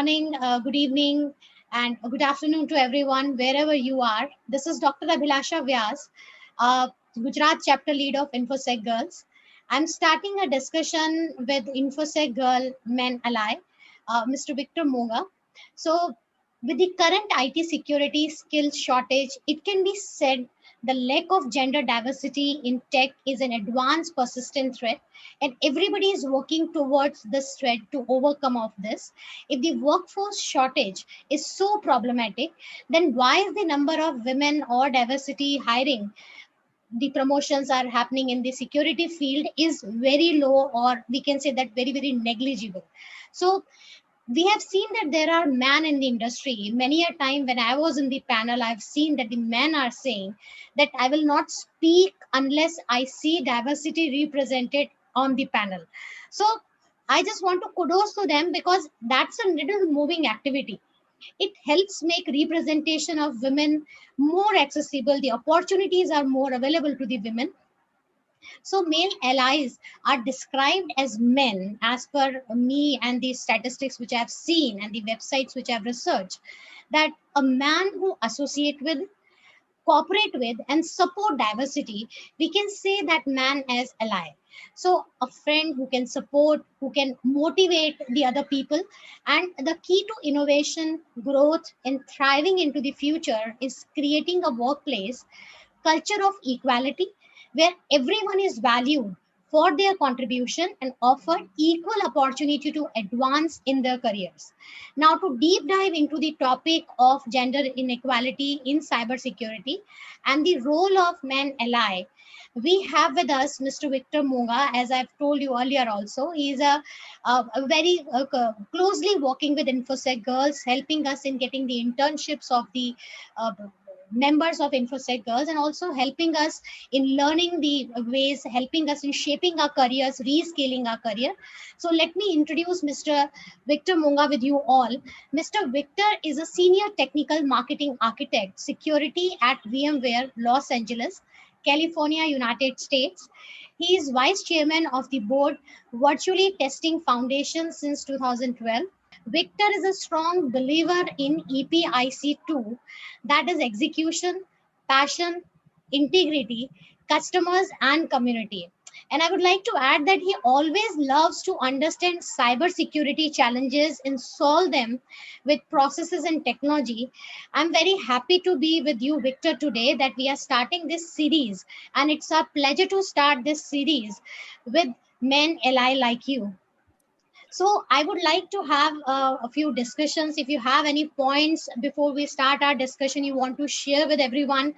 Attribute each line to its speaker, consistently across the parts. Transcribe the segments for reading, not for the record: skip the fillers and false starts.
Speaker 1: morning, good evening, and good afternoon to everyone, wherever you are. This is Dr. Abhilasha Vyas, Gujarat chapter lead of InfoSec Girls. I'm starting a discussion with InfoSec Girl Men Ally, Mr. Victor Monga. So, with the current IT security skills shortage, it can be said the lack of gender diversity in tech is an advanced persistent threat, and everybody is working towards this threat to overcome of this. If the workforce shortage is so problematic, then why is the number of women or diversity hiring, the promotions are happening in the security field, is very low, or we can say that very negligible. So we have seen that there are men in the industry. Many a time when I was in the panel, I've seen that the men are saying that I will not speak unless I see diversity represented on the panel. So I just want to kudos to them, because that's a little moving activity. It helps make representation of women more accessible. The opportunities are more available to the women. So male allies are described as men as per me and the statistics which I've seen and the websites which I've researched, that a man who associate with, cooperate with, and support diversity, we can say that man as ally. So a friend who can support, who can motivate the other people. And the key to innovation, growth, and thriving into the future is creating a workplace culture of equality where everyone is valued for their contribution and offered equal opportunity to advance in their careers. Now, to deep dive into the topic of gender inequality in cybersecurity and the role of men ally, we have with us Mr. Victor Munga. As I've told you earlier, also he's a very closely working with InfoSec Girls, helping us in getting the internships of the uh, members of InfoSec Girls, and also helping us in learning the ways, helping us in shaping our careers, rescaling our career. So let me introduce Mr. Victor Munga with you all. Mr. Victor is a senior technical marketing architect, security at VMware, Los Angeles, California, United States. He is vice chairman of the board Virtually Testing Foundation since 2012. Victor is a strong believer in EPIC2, that is execution, passion, integrity, customers, and community. And I would like to add that he always loves to understand cybersecurity challenges and solve them with processes and technology. I'm very happy to be with you, Victor, today, that we are starting this series. And it's a pleasure to start this series with men ally like you. So I would like to have a few discussions. If you have any points before we start our discussion you want to share with everyone,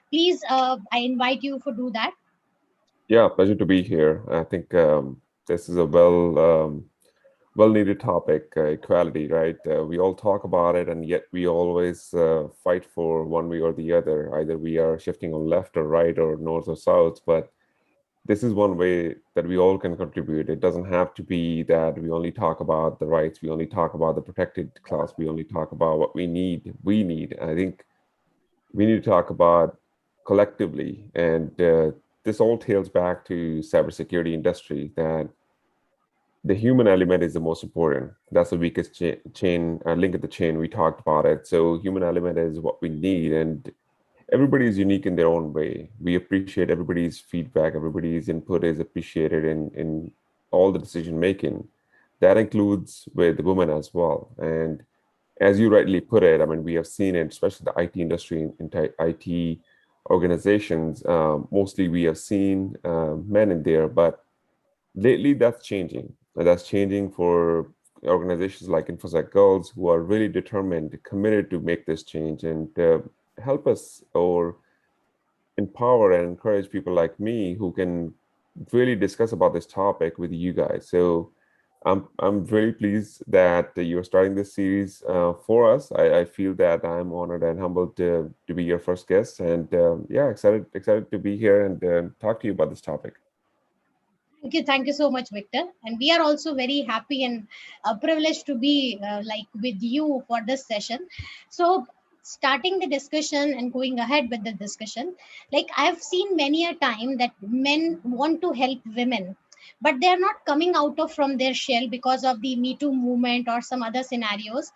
Speaker 1: please, I invite you to do that.
Speaker 2: Yeah, pleasure to be here. I think this is a well needed topic, equality, right? We all talk about it, and yet we always fight for one way or the other. Either we are shifting on left or right or north or south, but this is one way that we all can contribute. It doesn't have to be that we only talk about the rights, we only talk about the protected class, we only talk about what we need. We need. I think we need to talk about collectively, and this all tails back to cybersecurity industry, that the human element is the most important. That's the weakest chain link in the chain. We talked about it. So human element is what we need, and everybody is unique in their own way. We appreciate everybody's feedback. Everybody's input is appreciated in all the decision making. That includes with women as well. And as you rightly put it, I mean, we have seen it, especially the IT industry and IT organizations. Mostly, we have seen men in there, but lately that's changing. That's changing for organizations like InfoSec Girls, who are really determined, committed to make this change and help us or empower and encourage people like me who can really discuss about this topic with you guys. So I'm very pleased that you're starting this series for us. I feel that I'm honored and humbled to be your first guest, and yeah, excited to be here and talk to you about this topic.
Speaker 1: Thank you so much, Victor. And we are also very happy and privileged to be like with you for this session. So, starting the discussion and going ahead with the discussion, like I've seen many a time that men want to help women, but they're not coming out of from their shell because of the Me Too movement or some other scenarios.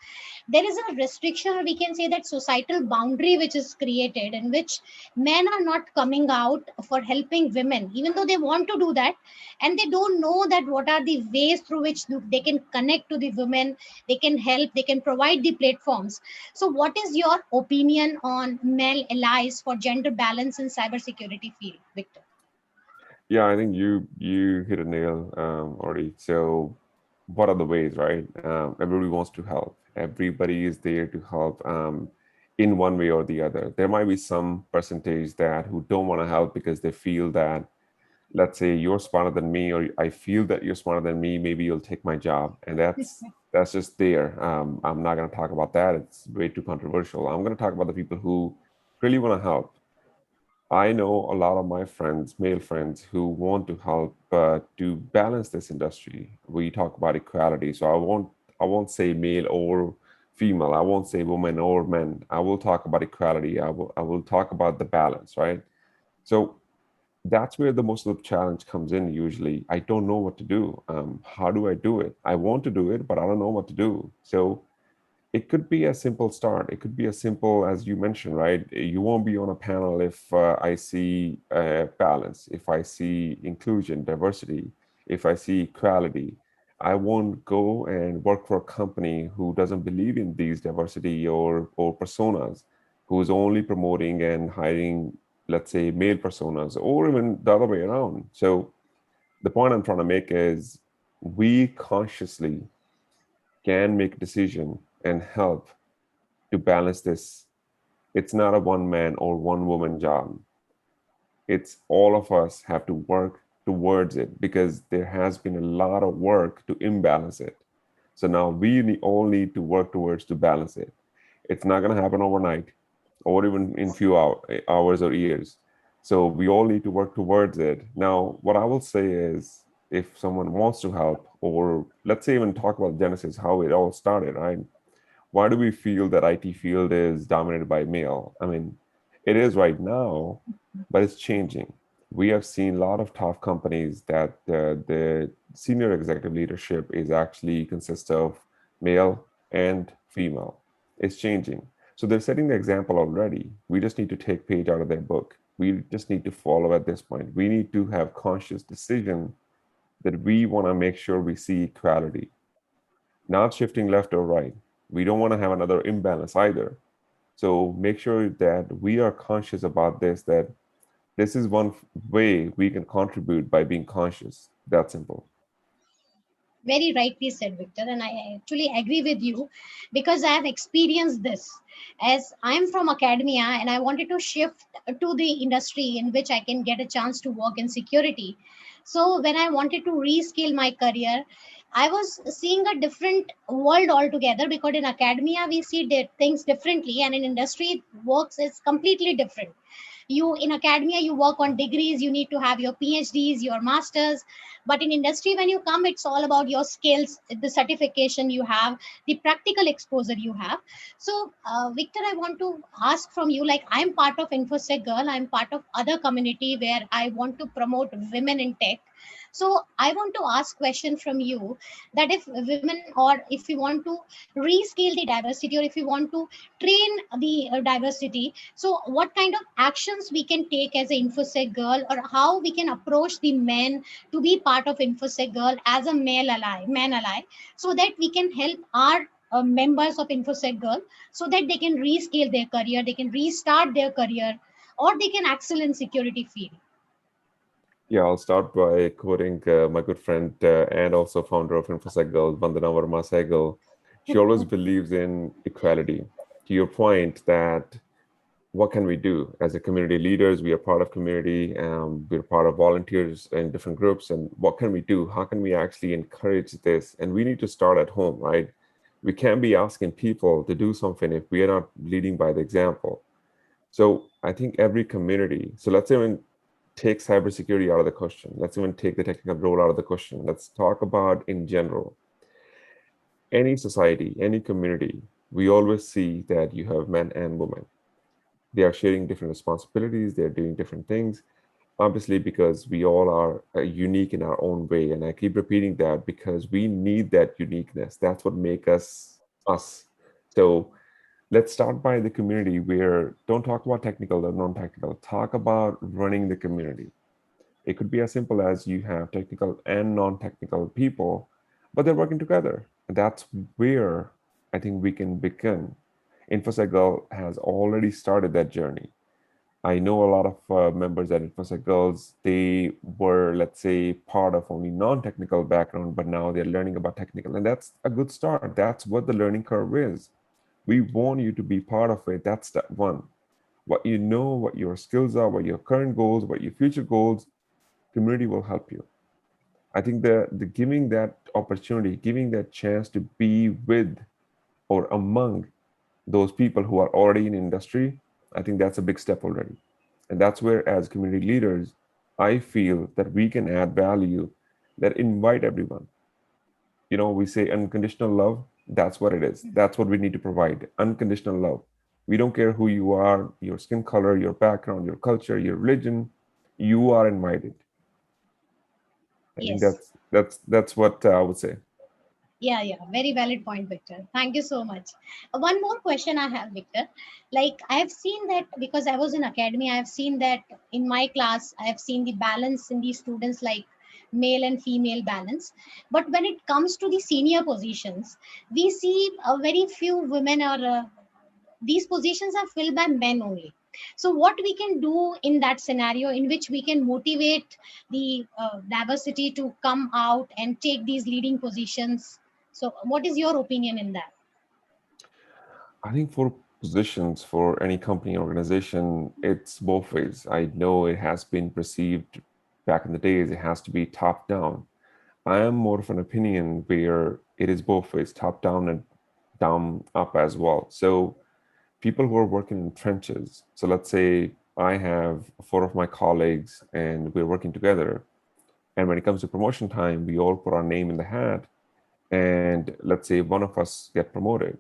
Speaker 1: There is a restriction, or we can say that societal boundary which is created, in which men are not coming out for helping women, even though they want to do that, and they don't know that what are the ways through which they can connect to the women, they can help, they can provide the platforms. So what is your opinion on male allies for gender balance in cybersecurity field, Victor?
Speaker 2: Yeah, I think you hit a nail already. So, what are the ways, right? Everybody wants to help. Everybody is there to help in one way or the other. There might be some percentage that who don't want to help because they feel that, let's say, you're smarter than me, or I feel that you're smarter than me. Maybe you'll take my job, and that's just there. I'm not going to talk about that. It's way too controversial. I'm going to talk about the people who really want to help. I know a lot of my friends, male friends, who want to help to balance this industry. We talk about equality, so I won't say male or female. I won't say women or men. I will talk about equality. I will talk about the balance, right? So that's where the most of the challenge comes in. Usually, I don't know what to do. How do I do it? I want to do it, but I don't know what to do. So it could be a simple start. It could be as simple as you mentioned, right? You won't be on a panel if I see balance, if I see inclusion, diversity, if I see equality. I won't go and work for a company who doesn't believe in these diversity or personas, who's only promoting and hiring, let's say, male personas, or even the other way around. So the point I'm trying to make is we consciously can make a decision and help to balance this. It's not a one man or one woman job. It's all of us have to work towards it because there has been a lot of work to imbalance it. So now all need to work towards to balance it. It's not going to happen overnight or even in few hours or years. So we all need to work towards it. Now, what I will say is if someone wants to help, or let's say even talk about Genesis, how it all started, right? Why do we feel that IT field is dominated by male? I mean, it is right now, but it's changing. We have seen a lot of top companies that the senior executive leadership is actually consists of male and female. It's changing. So they're setting the example already. We just need to take page out of their book. We just need to follow at this point. We need to have conscious decision that we want to make sure we see equality, not shifting left or right. We don't want to have another imbalance either. So make sure that we are conscious about this, that this is one way we can contribute by being conscious. That simple.
Speaker 1: Very rightly said, Victor, and I actually agree with you because I have experienced this. As I'm from academia and I wanted to shift to the industry in which I can get a chance to work in security. So when I wanted to rescale my career, I was seeing a different world altogether, because in academia we see things differently, and in industry works is completely different. You in academia you work on degrees, you need to have your PhDs, your masters, but in industry when you come, it's all about your skills, the certification you have, the practical exposure you have. So Victor, I want to ask from you, like, I'm part of InfoSec Girl, I'm part of other community where I want to promote women in tech. So I want to ask question from you, that if women, or if we want to rescale the diversity, or if we want to train the diversity, so what kind of actions we can take as an InfoSec Girl, or how we can approach the men to be part of InfoSec Girl as a male ally, man ally, so that we can help our members of InfoSec Girl, so that they can rescale their career, they can restart their career, or they can excel in security field.
Speaker 2: Yeah, I'll start by quoting my good friend and also founder of InfoSec Girl, Vandana Verma Sehgal. She always believes in equality. To your point that what can we do as a community leaders? We are part of community, we're part of volunteers in different groups, and what can we do? How can we actually encourage this? And we need to start at home, right? We can't be asking people to do something if we are not leading by the example. So I think every community, so let's even take cybersecurity out of the question. Let's even take the technical role out of the question. Let's talk about in general. Any society, any community, we always see that you have men and women. They are sharing different responsibilities, they're doing different things. obviously because we all are unique in our own way. And I keep repeating that because we need that uniqueness. That's what makes us us. So let's start by the community where don't talk about technical or non-technical. Talk about running the community. It could be as simple as you have technical and non-technical people, but they're working together. And that's where I think we can begin. InfoSec Girl has already started that journey. I know a lot of members at InfoSec Girls, they were, let's say, part of only non-technical background, but now they're learning about technical. And that's a good start. That's what the learning curve is. We want you to be part of it. That's step one. What you know, what your skills are, what your current goals, what your future goals, community will help you. I think the giving that opportunity, giving that chance to be with or among those people who are already in industry, I think that's a big step already. And that's where, as community leaders, I feel that we can add value that invite everyone. You know, we say unconditional love. That's what it is. That's what we need to provide, unconditional love. We don't care who you are, your skin color, your background, your culture, your religion, you are invited. I think
Speaker 1: Yes.
Speaker 2: that's what I would say.
Speaker 1: Yeah, yeah, very valid point, Victor. Thank you so much. One more question I have, Victor. Like, I have seen that because I was in academy, I have seen that in my class, I have seen the balance in the students, like male and female balance. But when it comes to the senior positions, we see a very few women, or these positions are filled by men only. So what we can do in that scenario, in which we can motivate the diversity to come out and take these leading positions? So what is your opinion in that?
Speaker 2: I think for positions for any company or organization, it's both ways. I know it has been perceived back in the days, it has to be top down. I am more of an opinion where it is both ways, top down and down up as well. So people who are working in trenches. So let's say I have four of my colleagues and we're working together. And when it comes to promotion time, we all put our name in the hat. And let's say one of us get promoted.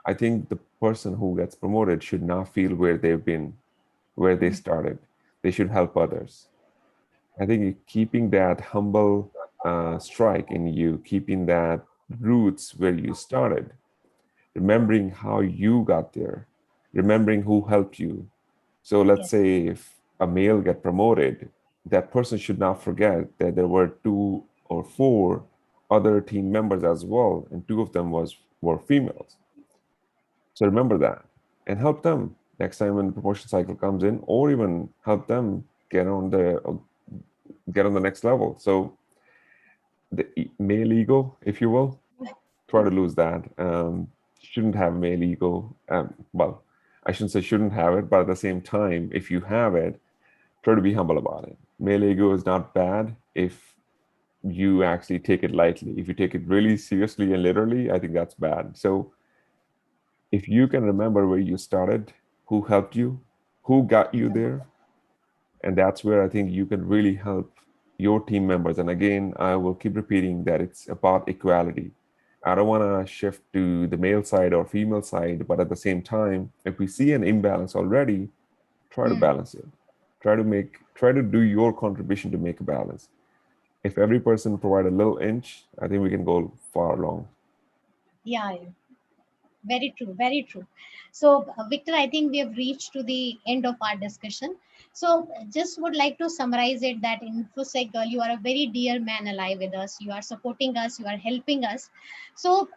Speaker 2: I think the person who gets promoted should not feel where they've been, where they started. They should help others. I think keeping that humble strike in you, keeping that roots where you started, remembering how you got there, remembering who helped you. So let's
Speaker 1: Yes.
Speaker 2: say if a male get promoted, that person should not forget that there were two or four other team members as well, and two of them were females. So remember that and help them next time when the promotion cycle comes in, or even help them get on the next level. So the male ego, if you will, try to lose that. Shouldn't have male ego. Well, I shouldn't say shouldn't have it, but at the same time, if you have it, try to be humble about it. Male ego is not bad if you actually take it lightly. If you take it really seriously and literally, I think that's bad. So if you can remember where you started, who helped you, who got you there, and that's where I think you can really help your team members. And again, I will keep repeating that it's about equality. I don't want to shift to the male side or female side, but at the same time, if we see an imbalance already, try to
Speaker 1: Hmm.
Speaker 2: balance it. Try to do your contribution to make a balance. If every person provide a little inch, I think we can go far along.
Speaker 1: Yeah, yeah. Very true, very true. So, Victor, I think we have reached to the end of our discussion. So, just would like to summarize it that in InfoSec Girl, you are a very dear man alive with us. You are supporting us, you are helping us. So,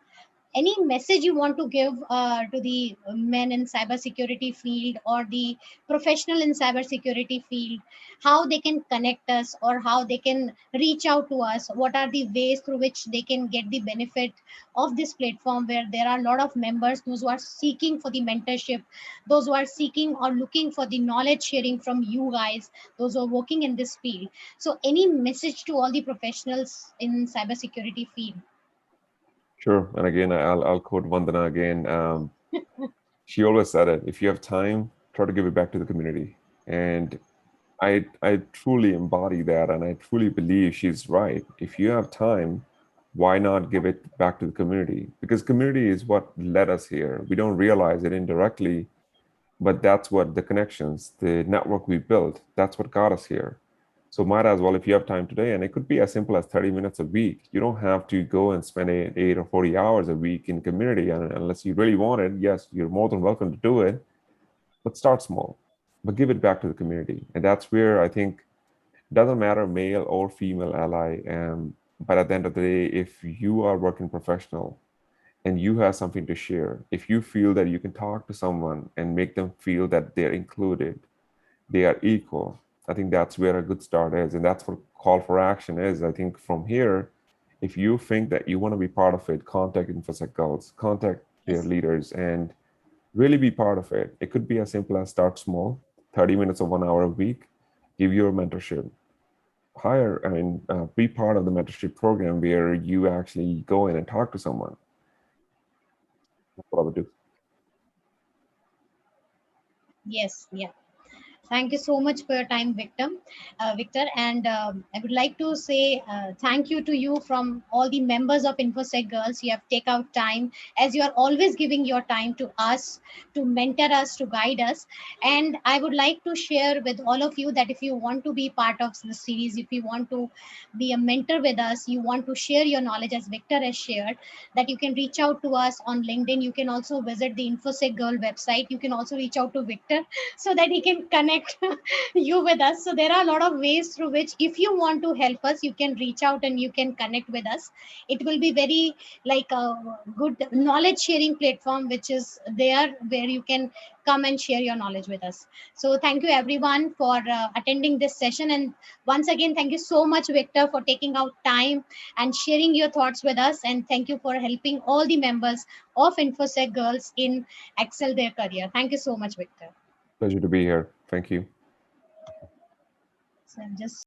Speaker 1: any message you want to give to the men in cybersecurity field, or the professional in cybersecurity field, how they can connect us, or how they can reach out to us? What are the ways through which they can get the benefit of this platform, where there are a lot of members, those who are seeking for the mentorship, those who are seeking or looking for the knowledge sharing from you guys, those who are working in this field? So any message to all the professionals in cybersecurity field?
Speaker 2: Sure. And again, I'll quote Vandana again. She always said it. If you have time, try to give it back to the community. And I truly embody that, and I truly believe she's right. If you have time, why not give it back to the community? Because community is what led us here. We don't realize it indirectly, but that's what the connections, the network we built, that's what got us here. So might as well, if you have time today, and it could be as simple as 30 minutes a week. You don't have to go and spend 8 or 40 hours a week in community. And unless you really want it, yes, you're more than welcome to do it, but start small, but give it back to the community. And that's where I think it doesn't matter male or female ally. But at the end of the day, if you are working professional and you have something to share, if you feel that you can talk to someone and make them feel that they're included, they are equal, I think that's where a good start is. And that's what call for action is. I think from here, if you think that you want to be part of it, contact InfoSec Girls, contact their
Speaker 1: Yes.
Speaker 2: leaders, and really be part of it. It could be as simple as start small, 30 minutes or 1 hour a week, give your mentorship, be part of the mentorship program where you actually go in and talk to someone. That's what I would do.
Speaker 1: Yes, yeah. Thank you so much for your time, Victor. And I would like to say thank you to you from all the members of InfoSec Girls. You have taken out time, as you are always giving your time to us, to mentor us, to guide us. And I would like to share with all of you that if you want to be part of the series, if you want to be a mentor with us, you want to share your knowledge as Victor has shared, that you can reach out to us on LinkedIn. You can also visit the InfoSec Girl website. You can also reach out to Victor so that he can connect you with us. So there are a lot of ways through which, if you want to help us, you can reach out and you can connect with us. It will be very like a good knowledge sharing platform which is there, where you can come and share your knowledge with us. So thank you everyone for attending this session, and once again thank you so much, Victor, for taking out time and sharing your thoughts with us, and thank you for helping all the members of InfoSec Girls in excel their career. Thank you so much, Victor.
Speaker 2: Pleasure to be here. Thank you.
Speaker 1: So I'm just